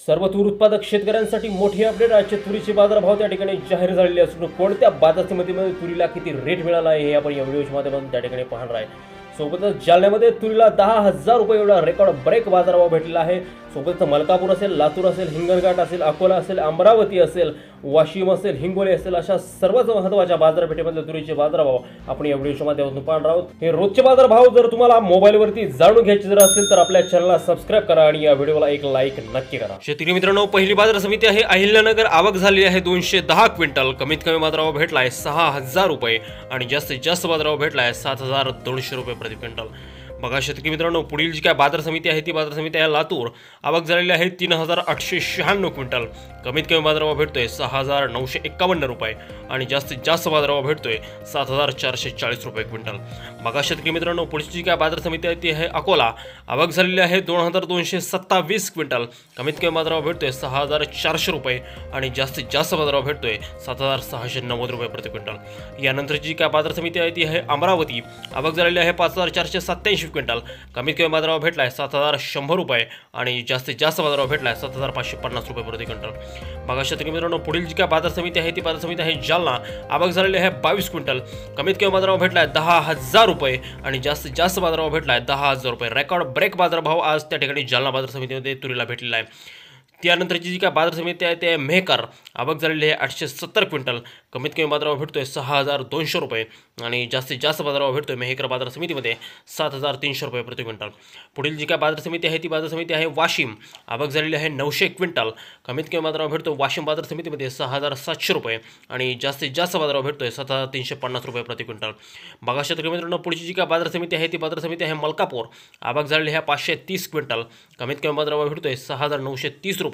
सर्व तूर उत्पादक शेतकऱ्यांसाठी मोठी अपडेट. आजचे तुरीचे बाजारभाव त्या ठिकाणी जाहीर झालेले असून कोणत्या बाजार समितीमध्ये तुरीला किती रेट मिळाला आहे हे आपण या व्हिडिओच्या माध्यमातून त्या ठिकाणी पाहणार आहे. सोबतच जालन्यामध्ये तुरीला 10,000 रुपये एवढा रेकॉर्ड ब्रेक बाजारभाव भेटलेला आहे. सोबतच मलकापूर असेल, लातूर असेल, हिंगणघाट असेल, अकोला असेल, अमरावती असेल, वाशिम असेल, हिंगोली असेल, अशा सर्वच महत्त्वाच्या बाजारपेठेमधले तुरीचे बाजारभाव आपण या व्हिडिओच्या माध्यमातून पाहणार आहोत. हे रोजचे बाजारभाव जर तुम्हाला मोबाईलवरती जाणून घ्यायचे जर असेल तर आपल्या चॅनलला सबस्क्राईब करा आणि या व्हिडिओला एक लाईक नक्की करा. शेतकरी मित्रांनो, पहिली बाजार समिती आहे अहिल्यानगर. आवक झाली आहे 210 क्विंटल. कमीत कमी बाजारभाव भेटलाय 6,000 रुपये आणि जास्तीत जास्त बाजारभाव भेटलाय 7,200 रुपये प्रति क्विंटल. बघा शेतकरी मित्रांनो, पुढील जी काय बाजार समिती आहे ती बाजार समिती आहे लातूर. आवक झालेली आहे 3,896 क्विंटल. कमीत कमी बाजारभाव भेटतोय 6,951 रुपये आणि जास्तीत जास्त बाजारभाव भेटतोय 7,440 रुपये क्विंटल. बघा शेतकरी मित्रांनो, पुढची जी काय बाजार समिती आहे ती आहे अकोला. आवक झालेली आहे 2,227 क्विंटल. कमीत कमी बाजारभाव भेटतोय 6,400 रुपये आणि जास्तीत जास्त बाजारभाव भेटतोय 7,690 रुपये प्रति क्विंटल. यानंतरची जी काय बाजार समिती आहे ती आहे अमरावती. आवक झालेली आहे 5,487 क्विंटल. कमीत कमी बाजारभाव भेटलाय 7,100 रुपये आणि जास्तीत जास्त बाजारभाव भेटलाय 7,550 रुपये प्रति क्विंटल. बघा शेतकरी मित्रांनो, पुढील जी काय बाजार समिती आहे ती बाजार समिती आहे जालना. आवक झालेली आहे 22 क्विंटल. कमीत कमी बाजारभाव भेटलाय 10,000 रुपये आणि जास्तीत जास्त बाजारभाव भेटलाय 10,000 रुपये. रेकॉर्ड ब्रेक बाजारभाव आज त्या ठिकाणी जालना बाजार समितीमध्ये तुरीला भेटलेला आहे. त्यानंतरची जी काय बाजार समिती आहे ते आहे मेहकर. आवक झालेली आहे 870 क्विंटल. कमीत कमी बाजारभाव भेटतोय 6,200 रुपये आणि जास्तीत जास्त बाजारभाव भेटतोय मेहकर बाजार समितीमध्ये 7,300 रुपये प्रति क्विंटल. पुढील जी काय बाजार समिती आहे ती बाजार समिती आहे वाशिम. आवक झालेली आहे 900 क्विंटल. कमीत कमी बाजारभाव भेटतो वाशिम बाजार समितीमध्ये 6,700 रुपये आणि जास्तीत जास्त बाजारभाव भेटतोय 7,350 रुपये प्रति क्विंटल. बघा शेतकरी मित्रांनो, पुढची जी काय बाजार समिती आहे ती बाजार समिती आहे मलकापूर. आवक झालेली आहे 530 क्विंटल. कमीत कमी बाजारभाव भेटतोय 6,930 रुपये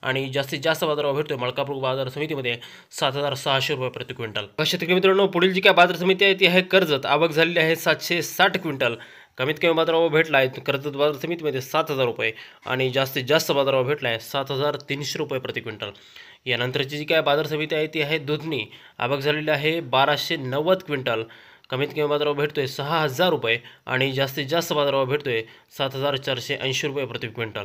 आणि जास्तीत जास्त बाजारभाव भेटतोय मलकापूर बाजार समितीमध्ये 7,600 रुपये प्रति क्विंटल. शेतकरी मित्रांनो, पुढील जी काय बाजार समिती आहे ती आहे कर्जत. आवक झालेली आहे 760 क्विंटल. कमीत कमी बाजारभाव भेटला आहे कर्जत बाजार समितीमध्ये 7,000 रुपये आणि जास्तीत जास्त बाजारभाव भेटला आहे 7,300 रुपये प्रति क्विंटल. यानंतरची जी काय बाजार समिती आहे ती आहे दुधनी. आवक झालेली आहे 1,290 क्विंटल. कमीत कमी बाजारभाव भेटतोय 6,000 रुपये आणि जास्तीत जास्त बाजारभाव भेटतोय 7,480 रुपये प्रति क्विंटल.